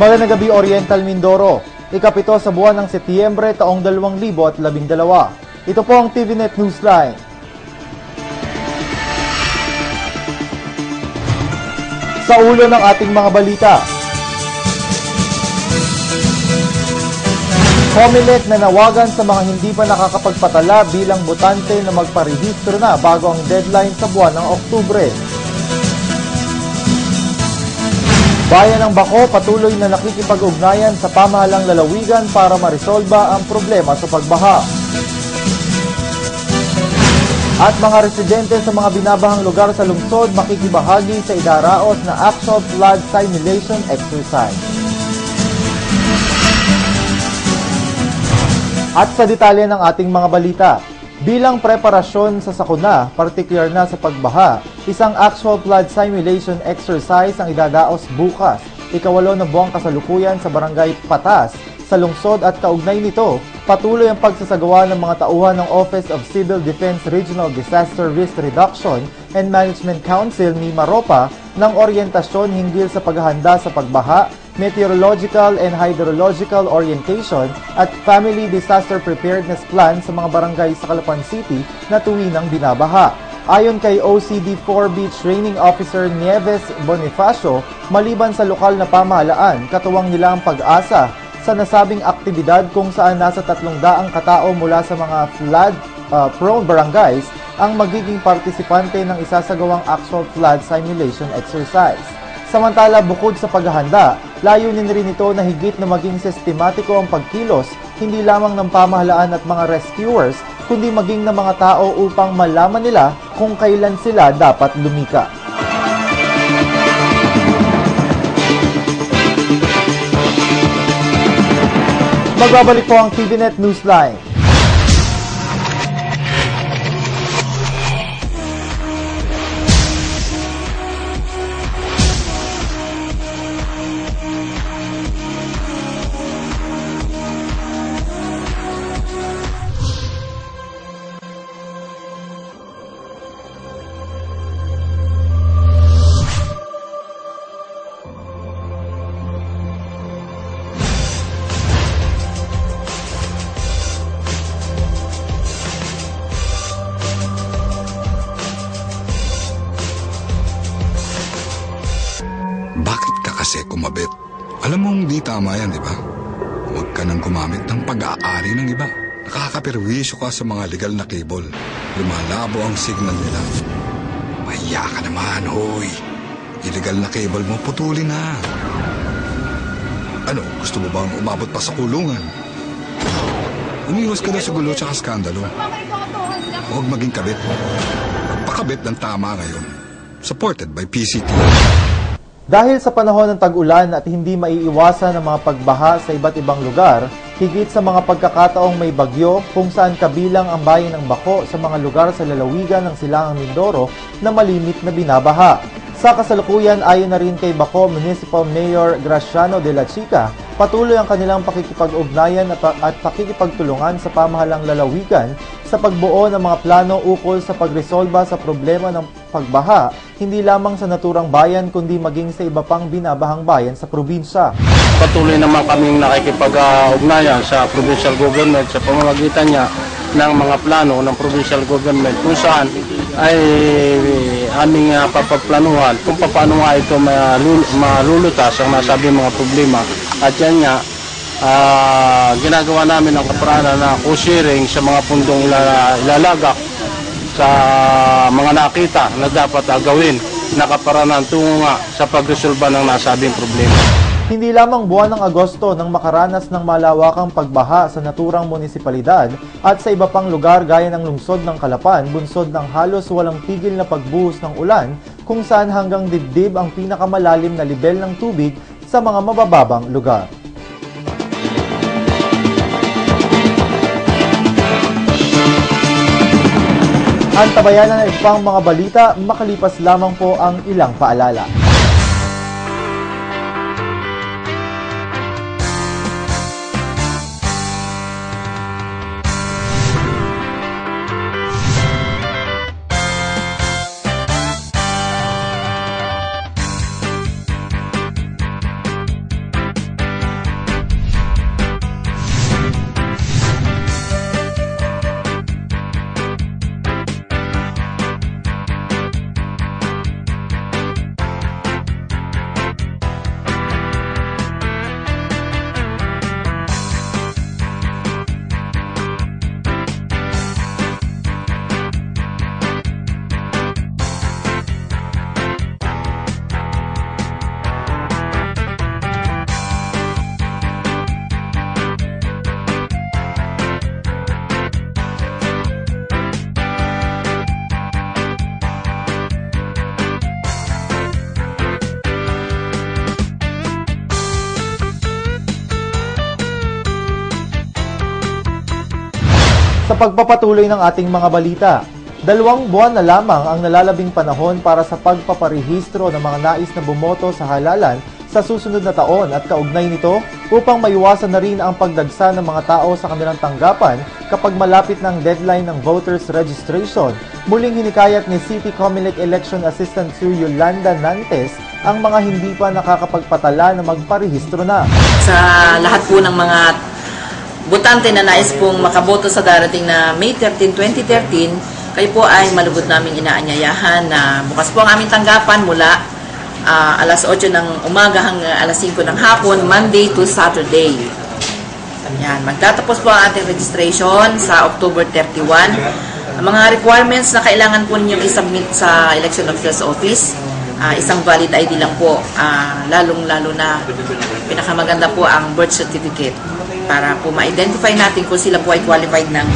Magandang gabi, Oriental Mindoro. Ikapito sa buwan ng Setyembre taong 2012. Ito po ang TVNet Newsline. Sa ulo ng ating mga balita, COMELEC na nawagan sa mga hindi pa nakakapagpatala bilang botante na magparehistro na bago ang deadline sa buwan ng Oktubre. Bayan ng Baco patuloy na nakikipag-ugnayan sa pamahalang lalawigan para maresolba ang problema sa pagbaha. At mga residente sa mga binabahang lugar sa lungsod makikibahagi sa idaraos na actual flood simulation exercise. At sa detalye ng ating mga balita, bilang preparasyon sa sakuna, partikular na sa pagbaha, isang actual flood simulation exercise ang idadaos bukas, ikawalo na buwang kasalukuyan sa Barangay Patas, sa lungsod at kaugnay nito, patuloy ang pagsasagawa ng mga tauhan ng Office of Civil Defense Regional Disaster Risk Reduction and Management Council ni Maropa ng oryentasyon hinggil sa paghahanda sa pagbaha, meteorological and hydrological orientation at family disaster preparedness plan sa mga barangay sa Calapan City na tuwinang binabaha. Ayon kay OCD-4B Training Officer Nieves Bonifacio, maliban sa lokal na pamahalaan, katuwang nila ang pag-asa sa nasabing aktibidad kung saan nasa 300 katao mula sa mga flood-prone barangays ang magiging partisipante ng isasagawang actual flood simulation exercise. Samantala, bukod sa paghahanda, layunin rin ito na higit na maging sistematiko ang pagkilos, hindi lamang ng pamahalaan at mga rescuers, kundi maging ng mga tao upang malaman nila kung kailan sila dapat lumika. Magbabalik po ang TVNet Newsline. Bakit ka kasi kumabit? Alam mong di tama yan, di ba? Huwag ka nang gumamit ng pag-aari ng iba. Nakakaperwisyo ka sa mga legal na cable. Lumalabo ang signal nila. Mahiya ka naman, hoy. Illegal na cable mo, putulin na. Ano, gusto mo bang umabot pa sa kulungan? Umiwas ka na sa gulo tsaka skandalo. Huwag maging kabit. Magpakabit ng tama ngayon. Supported by PCT. Dahil sa panahon ng tag-ulan at hindi maiiwasan ang mga pagbaha sa iba't ibang lugar, higit sa mga pagkakataong may bagyo kung saan kabilang ang bayan ng Baco sa mga lugar sa lalawigan ng Silangang Mindoro na malimit na binabaha. Sa kasalukuyan, ayon na rin kay Baco Municipal Mayor Graciano de la Chica, patuloy ang kanilang pakikipag-ugnayan at pakikipagtulungan sa pamahalang lalawigan sa pagbuo ng mga plano ukol sa pagresolba sa problema ng pagbaha, hindi lamang sa naturang bayan kundi maging sa iba pang binabahang bayan sa probinsya. Patuloy naman kaming nakikipag-ugnayan sa provincial government sa pamamagitan niya ng mga plano ng provincial government kung saan ay aming papaplanuhan kung paano nga ito malulutas ang nasabing mga problema. At yan nga, ginagawa namin ang kaparaanan na co-sharing sa mga pundong ilalagak sa mga nakita na dapat gawin na kaparaanan tungo nga sa pagresolba ng nasabing problema. Hindi lamang buwan ng Agosto nang makaranas ng malawakang pagbaha sa naturang munisipalidad at sa iba pang lugar gaya ng lungsod ng Calapan, bunsod ng halos walang tigil na pagbuhos ng ulan kung saan hanggang dibdib ang pinakamalalim na lebel ng tubig sa mga mabababang lugar. Antabayanan ng ibang mga balita makalipas lamang po ang ilang paalala. Sa pagpapatuloy ng ating mga balita, 2 buwan na lamang ang nalalabing panahon para sa pagpaparehistro ng mga nais na bumoto sa halalan sa susunod na taon at kaugnay nito upang maiwasan na rin ang pagdagsa ng mga tao sa kanilang tanggapan kapag malapit ng deadline ng voters registration. Muling hinikayat ni City Comelec Election Assistant 2 Yolanda Nantes ang mga hindi pa nakakapagpatala na magparehistro na. Sa lahat po ng mga botante na nais pong makaboto sa darating na May 13, 2013, kayo po ay malugod naming inaanyayahan na bukas po ang aming tanggapan mula alas 8 ng umaga hanggang alas 5 ng hapon, Monday to Saturday. Yan. Magtatapos po ang ating registration sa October 31. Ang mga requirements na kailangan po ninyong isubmit sa Election Officials Office, isang valid ID lang po, lalong-lalo na pinakamaganda po ang birth certificate para po ma-identify natin kung sila po ay qualified ng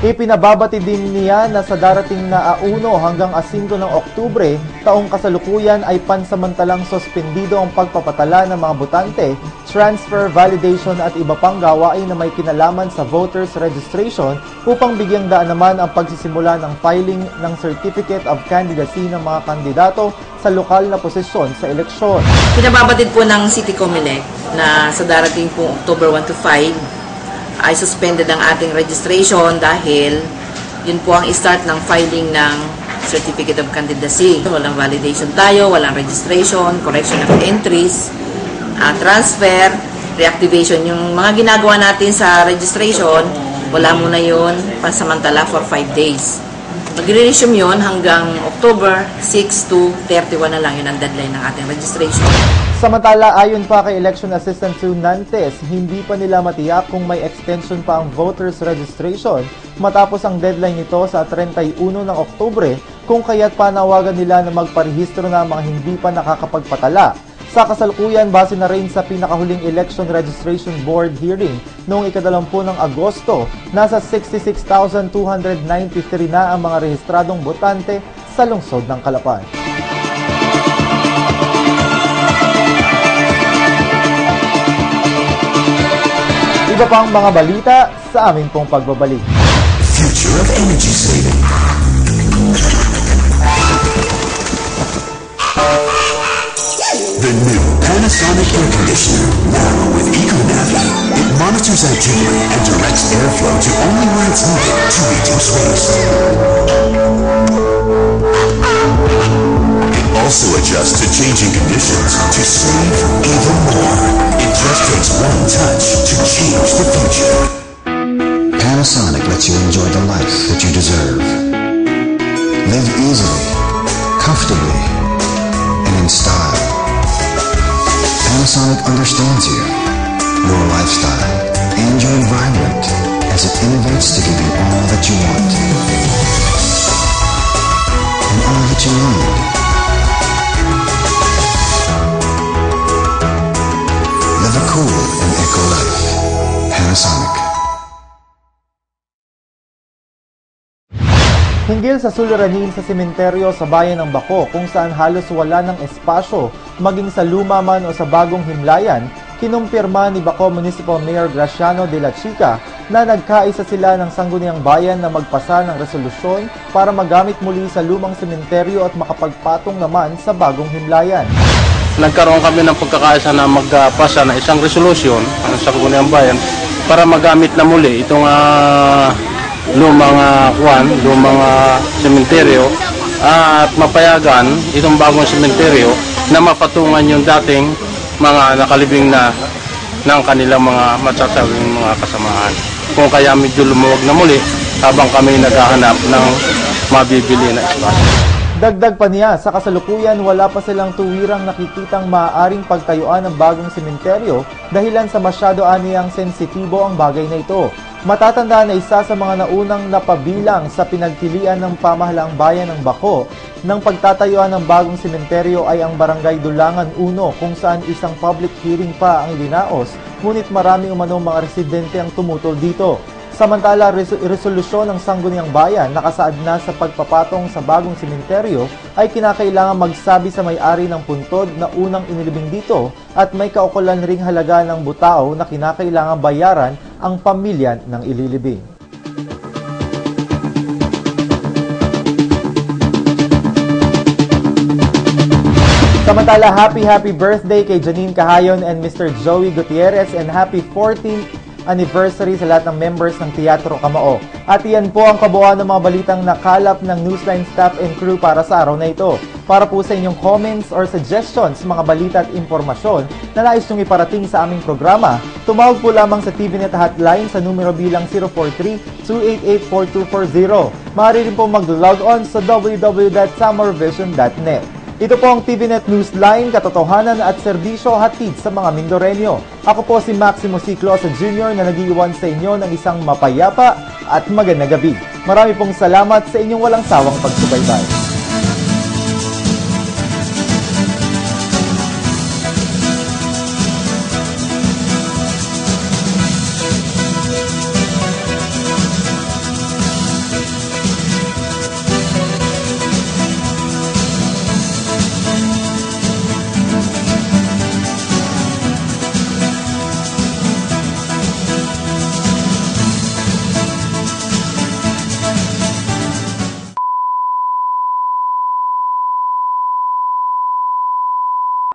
Ipinababati din niya na sa darating na 1 hanggang 5 ng Oktubre, taong kasalukuyan ay pansamantalang suspendido ang pagpapatala ng mga botante, transfer, validation at iba pang gawain na may kinalaman sa voters registration upang bigyang daan naman ang pagsisimula ng filing ng Certificate of Candidacy ng mga kandidato sa lokal na posisyon sa eleksyon. Pinababatid po ng City Comelec na sa darating po October 1 to 5, ay suspended ang ating registration dahil yun po ang start ng filing ng Certificate of Candidacy. Walang validation tayo, walang registration, correction of entries, transfer, reactivation. Yung mga ginagawa natin sa registration, wala muna yun pansamantala for 5 days. Magre-resume yun hanggang October 6 to 31 na lang yun ang deadline ng ating registration. Samantala, ayon pa kay Election Assistant 2 Nantes, hindi pa nila matiyak kung may extension pa ang voters registration matapos ang deadline nito sa 31 ng Oktubre, kung kaya't panawagan nila na magparehistro na mga hindi pa nakakapagpatala. Sa kasalukuyan, base na rin sa pinakahuling Election Registration Board hearing noong 20 ng Agosto, nasa 66,293 na ang mga rehistradong botante sa lungsod ng Calapan. Iba pang mga balita sa amin pong pagbabalik. Future of energy saving. The new Panasonic air conditioner, now with EcoNavi. It monitors activity and directs airflow to only where it's needed to reduce waste. It also adjusts to changing conditions to save even more. It just takes one touch to change the future. Panasonic lets you enjoy the life that you deserve. Live easily, comfortably, and in style. Panasonic understands you, your lifestyle, and your environment as it innovates to give you all that you want and all that you need. Live a cool and eco life. Panasonic. Hinggil sa suliranin sa sementeryo sa bayan ng Baco kung saan halos wala ng espasyo maging sa luma man o sa bagong himlayan, kinumpirma ni Baco Municipal Mayor Graciano de la Chica na nagkaisa sila ng Sangguniang Bayan na magpasa ng resolusyon para magamit muli sa lumang sementeryo at makapagpatong naman sa bagong himlayan. Nagkaroon kami ng pagkakaisa na magpasa na isang resolusyon sa Sangguniang Bayan para magamit na muli itong lumang sementeryo at mapayagan itong bagong sementeryo na mapatungan yung dating mga nakalibing na ng kanilang mga matsasawing mga kasamaan. Kung kaya medyo lumuwag na muli habang kami naghahanap ng mabibili na espasyo. Dagdag pa niya, sa kasalukuyan wala pa silang tuwirang nakikitang maaaring pagtayuan ng bagong sementeryo dahilan sa masyado aniyang sensitibo ang bagay na ito. Matatandaan na isa sa mga naunang napabilang sa pinagpilian ng pamahalaang bayan ng Baco ng pagtatayuan ng bagong sementeryo ay ang Barangay Dulangan 1 kung saan isang public hearing pa ang idinaos, ngunit marami umanong mga residente ang tumutol dito. Samantala, resolusyon ng Sangguniang Bayan nakasaad na sa pagpapatong sa bagong sementeryo ay kinakailangan magsabi sa may-ari ng puntod na unang inilibing dito at may kaukulan ring halaga ng butao na kinakailangan bayaran ang pamilya ng ililibing. Samantala, happy birthday kay Janine Cahayon and Mr. Joey Gutierrez and happy 14th anniversary sa lahat ng members ng Teatro Kamao. At iyan po ang kabuuan ng mga balitang nakalap ng Newsline staff and crew para sa araw na ito. Para po sa inyong comments or suggestions, mga balita at informasyon na nais niyong iparating sa aming programa, tumawag po lamang sa TVNet hotline sa numero bilang 043-288-4240. Maaari rin po mag-log on sa www.samorvision.net. Ito po ang TVNet Newsline, katotohanan at serbisyo hatid sa mga Mindoreño. Ako po si Maximo C. Closa Jr. na nag-iwan sa inyo ng isang mapayapa at magandang gabi. Marami pong salamat sa inyong walang sawang pagsubaybay.